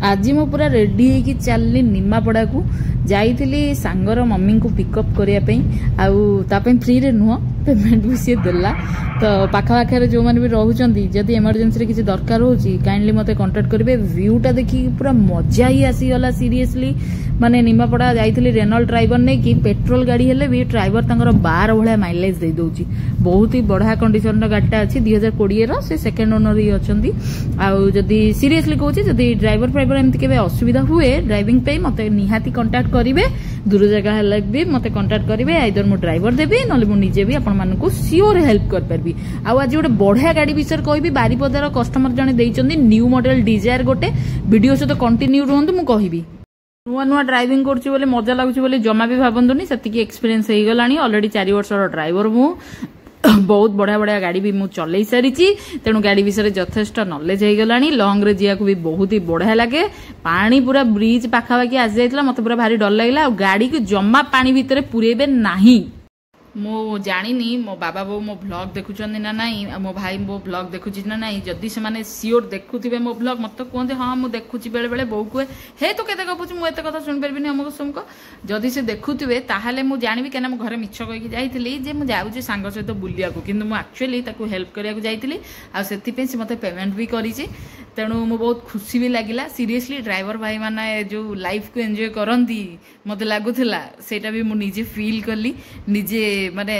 आज मु पूरा रेडी होगी चलली निमापड़ा को जाइली सांगर मम्मी को पिकअप करने फ्री रे नुह पेमेंट भी सी देला तो पाखापाखे जो मैंने भी रोचंती जदि इमरजेंसी किसी दरकार हो काइंडली मते कांटेक्ट करेंगे। व्यूटा देखी पूरा मजा ही आसीगला सीरियसली माने निमापड़ा जाइली रेनल्ट ड्राइवर नहीं कि पेट्रोल गाड़ी हेले भी ड्राइवर तांकर 12 भाया माइलेज दे दौची बहुत ही बढ़िया कंडीशन गाड़ीटा अच्छी 2020 से सेकेंड ओनर ही अच्छी आदि सीरियसली कहूँ जदि ड्राइवर फाइवर एमती केबे असुविधा हुए ड्राइविंग पे मते निहाती कांटेक्ट करेंगे दूर जगह हेल्ले भी मते कांटेक्ट करेंगे आइदर मु ड्राइवर देवी ना मुझे भी आपण मानकु सियोर हेल्प कर पारबी। आज गोटे बढ़िया गाड़ी विषय कहबी बारिपदार कस्टमर जने देइचंदी न्यू मॉडल डिजायर गोटे वीडियो सहित कंटिन्यू रुहंतु मु कहबी नुआ नुआ ड्राइविंग करछि बोले मजा लागुछि बोले जमा भी भाबंतुनी सेतिकी एक्सपीरियंस हे गलानी ऑलरेडी 4 वर्षर ड्राइवर मु बहुत बढ़िया बढ़िया गाड़ी भी मुझे चल सारी तेणु गाड़ी विषय यथेष्ट नॉलेज हो गला लंग रे जिया भी बहुत ही बढ़िया लगे पानी पूरा ब्रिज पाखापाखि आसी जाइला मत पूरा भारी डर लगे गाड़ी को जमा पानी भितर पुरेबे नहीं। मो जानी मो बाबा बो मो ब्लॉग देखुं ना नाई मो भाई मो ब्लॉग देखुची ना नाई जदि से माने सियोर देखुथिबे मो ब्लॉग मत कहते हाँ मुझे देखुची बेले बेले बो कहे हे तो केते गपुची मु एते कथा सुनि परबिनी अमुक समको जदि से देखुथिबे ताहाले मु जानिबी केना मो घरे मिछ कहि जाइतिली जे मु जाउची सांग सहित बुलिया को किंतु मु एक्चुअली ताकू हेल्प करिया को जाइतिली आ सेति पे से मते पेमेंट भी करिची तेणु मु बहुत खुशी भी लागिला। सीरियसली ड्राइवर भाई माने जो लाइफ को एंजॉय करंती मते लागुथिला सेटा भी मु निजे फील करली निजे माने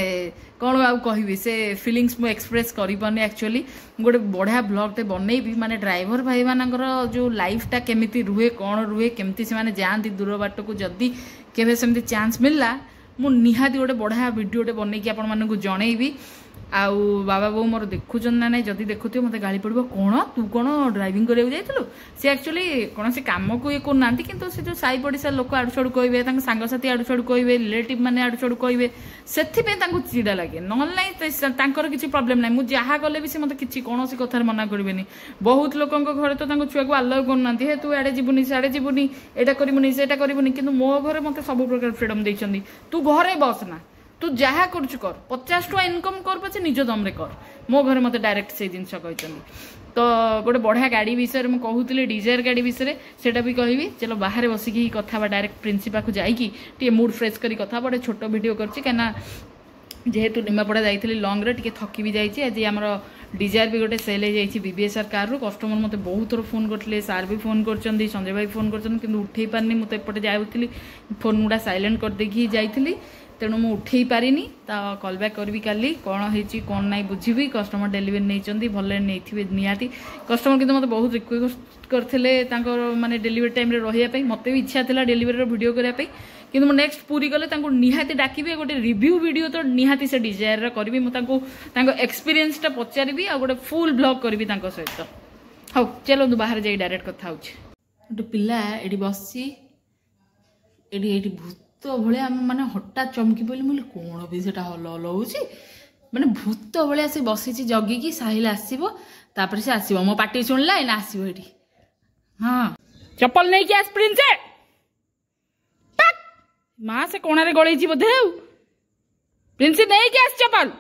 कौन आउ कहबी से फीलिंग्स मु एक्सप्रेस करि पानी। एक्चुअली गोटे बढ़िया ब्लॉग टे बनैबी माने ड्राइवर भाई मानकर जो लाइफटा केमिति रुहे कौन रुहे केमिति से माने जानती दूर बाट को जदि केबे सेमती चांस मिलला मु निहाती गोटे बढ़िया वीडियो टे बनैकी आपण मानकु जणैबी। आउ बाबा बो मोर देखुचन ना नहीं जदि देखुथिबे मते गाली पड़बो कौन तू कौन ड्राइविंग करिया जाइतलु से एक्चुअली कौन से काम को ये करना किंतु से जो साई पड़िसा लोक आड़ू छड़ू कहबे तांग सांगसाथी आड़ू छड़ू कहबे रिलेटिव माने आड़ू छड़ू कहबे सेथिबे तांको चिड़ा लागे नहल नहीं तांकर किछि प्रॉब्लम नहीं मु जहा गले भी से मते किछि कोनोसी कथार मना करबेनी। बहुत लोकंक घरे तो तांको छुआ को अलाउ करनांती हे तू आड़े जीवनी साड़े जीवनी एटा करिवनी सेटा करिवनी किंतु मो घरे मते सब प्रकार फ्रीडम दैछंदी तू घरे बस ना तू जहा कर 50 टका इनकम कर पछे निज दम रे कर मो घर मते डायरेक्ट से जिनस कहचंदी। तो गोटे बढ़िया गाड़ी विषय में कहूली डिजायर गाड़ी विषय सेटा भी कहबी चलो बाहर बसिकी कथा डायरेक्ट प्रिंसिपल को जाइकी टे मूड फ्रेश करी कथा बड़े छोट वीडियो करछि कहना जेहेतु निमापड़ा जाइली लंग रे टिके थकी भी जाइए। आज आमर डिजायर भी गोटे सेल हो जाइए बीबीएसआर कार रू कस्टमर मते बहुत थोर फोन करते सार भी फोन कर संजय भाई फोन कर उठे पारनी मुझे एपटे जाऊली फोन गुड़ा साइलेंट कर देखी जाइली तेणु मुझे उठे पारिनी कॉल बैक करी काली कौन होती कौन ना बुझी कस्टमर डेलीवरी नहीं भले नहीं निहाती कस्टमर किंतु मते बहुत रिक्वेस्ट करते माने डेलीवरी टाइम रे रहिया मते भी इच्छा था डेलीवरी वीडियो करने कि नेक्स्ट पूरी गले निहाती डाकिबी गोटे रिव्यू वीडियो तो निहाती से डिजायर करी मुझे एक्सपीरियंस टा पचारि आ गोटे फुल ब्लॉग करी सहित हाँ चलो बाहर जाई डायरेक्ट कथा गोटे पिला ये बस भूत भाया माने हठात चमकी पड़ी मुझे कौन भी से हल हल हो माने भूत भाया से बसी जगिकी साहिल आसो तापर से आसो मो पार्टी शुणला एना आसो ये हाँ चप्पल नहीं कि आस प्रिंस माँ से कोणारे गलैची बोधे प्रिंस नहीं कि आस चप्पल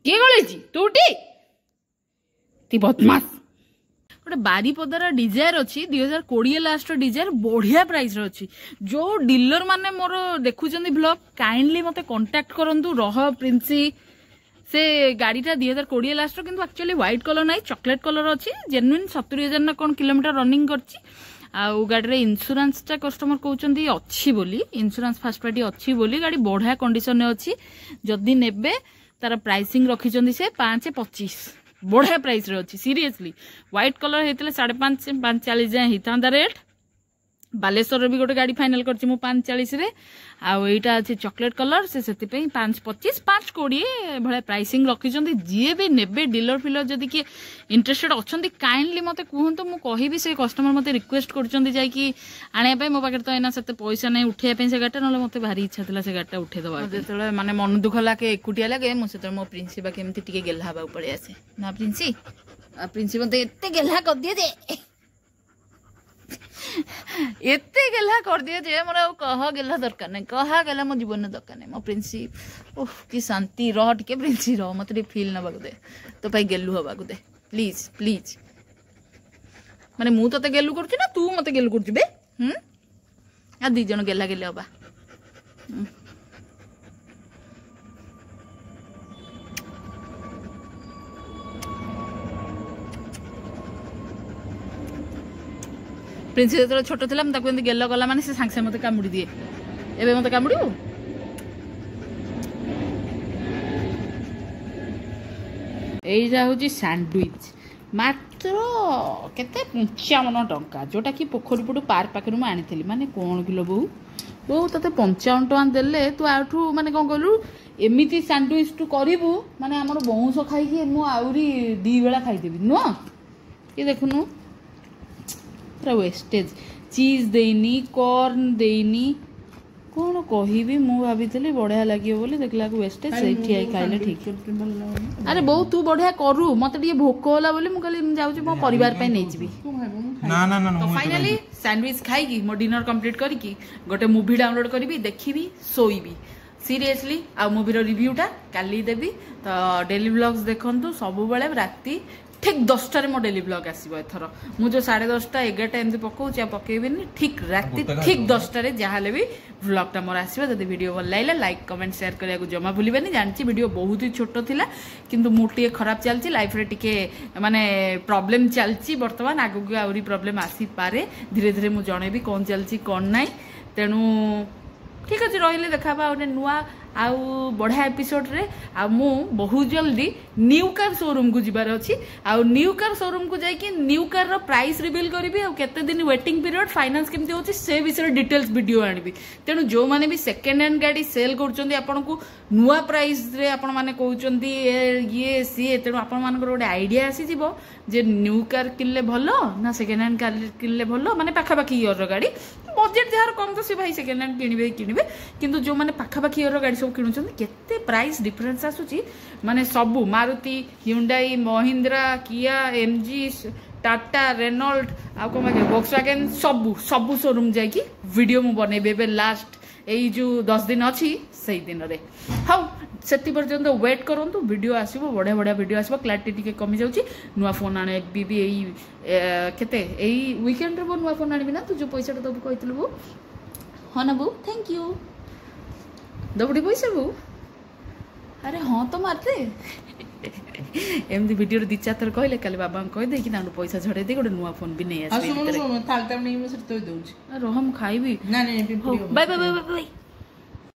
किए गलैची तू ती बदमाश गोटे बारिपदार डिजायर अच्छी 2020 लास्ट डिजायर बढ़िया प्राइस अच्छी जो डीलर माने मोर देखुचंदी ब्लॉग काइंडली मते कांटेक्ट करंतु रह प्रिंसी से गाड़ीटा 2020 लास्ट किंतु एक्चुअली व्हाइट कलर ना चॉकलेट कलर अच्छी जेन्युइन 70,000 ना कौन किलोमीटर रनिंग करची आउ गाड़ी इंश्योरेंस टा कस्टमर कहउचंदी अच्छी बोली इंश्योरेंस फर्स्ट पार्टी अच्छी बोली गाड़ी बढ़िया कंडीशन में अच्छी जदि नेबे तार प्राइसिंग रखिचंदी से 5.25 बढ़िया प्राइस रे अच्छी सीरियसली व्हाइट कलर होते 5.5 5.40 जाए होता रेट बालेश्वर भी गोटे गाड़ी फाइनाल करछि मु 5.40 रे आउ एटा अछि चॉकलेट कलर से सेति पे 5.25 5.20 भले प्राइसिंग रखिचंदी जे भी नेबे डीलर फिलर जदी कि इंटरेस्टेड अछंदी काइंडली मते कहंतु मु कहिबी से कस्टमर मते रिक्वेस्ट करचंदी जाय कि आने पे मो पाके तो एना सते पैसा नै उठे पे से गाटा नले मते भारी इच्छा थिला से गाटा उठे दबा जेतले माने मन दुख लागे एकुटिया लागे मु सेते मो प्रिंसिपल केमती टिके गेलहा बा पड़े आसे ना प्रिंसिपल मते एते गेलहा कर दिए दे एते गेला कर दिए जे मोर कह गेला दरकार नहीं कहा गेला मो जीवन दरकार नहीं मो प्रिंसिप ओह कि शांति रह टिके प्रिंसिप रह मत फील ना बागु दे तो पाई गेलु हवा दे प्लीज प्लीज माने मु तते गेलु करछु ना तू मते गेलु करछु बे आ दी जण गेला गेले हबा प्रिंस जो छोट थी मुझे गेल गला माने से सांगे मत कामुड़ी दिए एवं मत कामुड़ यहीटा हूँ सैंडविच मात्र केते 55 टंका जोटा कि पोखरीपुट पार्क पाखे मुझे आनी माने कौन किलो बो बो ते 55 टंका देले तू आठू माने कौन कहलु एमती सैंडविच तू करू माने आम बौंश खाई मुझे 2 बेला खाईदेवी नुह ये देखुनु पूरा वेस्टेज चीज देनी कॉर्न देनी कौन कहबी मु भाभी बढ़िया लगे बोली देखला वेस्टेज से खाइले ठीक अरे बहुत तू बढ़िया करू मत भोक होला बोली मु कहली जाउची मो परिवार पे नै जीबी ना ना ना तो फाइनली सैंडविच खाई मो डिनर कंप्लीट करी गोटे मूवी डाउनलोड करी देखी सोईबी सीरियसली आ मूवीर रिव्यूटा काली देवी तो डेली व्लॉग्स देखंतु सब बेले राती ठीक 10टार मो डेली ब्लॉग आसो एथर मुझे 10:30 11टा एमती पकाऊँ पकेबी ठीक राति ठीक 10टार जहाँ भी व्लॉगटा मोर आसो जब वीडियो भल लगे लाइक कमेंट शेयर करने को जमा भूलें जानची वीडियो बहुत ही छोट थिला किंतु मूड टे खराब चलती लाइफ रे टिके माने प्रॉब्लम चलती बर्तमान आगु आउरी प्रॉब्लम आसी पारे धीरे धीरे मुझे जनइबी कौन चलती कौन नाई तेणु ठीक अच्छे रही देखा गोटे नुआ आउ बढ़िया एपिसोड रे आ मु बहुत जल्दी न्यू कार शोरूम को जीवार अच्छी आउ न्यू कार शोरूम को जाकि न्यू कार रो प्राइस रिवील करी आ केते दिन वेटिंग पीरियड फाइनेंस केमती होची से विषय डिटेल्स वीडियो आनिबी तेणु जो माने भी सेकेंड हैंड गाड़ी सेल करचंदी आपन को नुआ प्राइस रे आपन माने कहउचंदी ये सी तेणु आपन मान गोटे आइडिया आसी जीवो जे न्यू कार किनले भलो ना सेकेंड हैंड कार किनले भलो माने पाखा पाखी ईयर रो गाड़ी बजेट जार कम तो से भाई सेकेंड हैंड किनिबे किंतु जो माने पाखा पाखी ईयर रो गाड़ी सब किनुचंदी केते प्राइस डिफरेंस आसुची माने सबु मारुति Hyundai महिंद्रा किया एमजी टाटा रेनॉल्ट आ को मागे वॉक्सवैगन सबु सबु शोरूम जाकी वीडियो मु बनेबे बे लास्ट एई जो 10 दिन अच्छी सही दिन रे हाउ सेति पर्यंत वेट करंतु वीडियो आसीबो बढ़िया बढ़िया वीडियो आसीबो क्लैरिटी टिके कमी जाउची नुआ फोन आने बीबी एई केते एई वीकेंड रे नुआ फोन आनिबी ना तू जो पैसा तो कहितलु बो हां ना बो थैंक यू दबड़ी पैसा बो अरे हाँ तो मारते एमती वीडियो 2-4 थर कहले काली बाबा कह दे कि पैसा झड़े दे गोटे नुआ फोन भी नहीं आसी रह हम खाइबी ना बाय बाय बाय।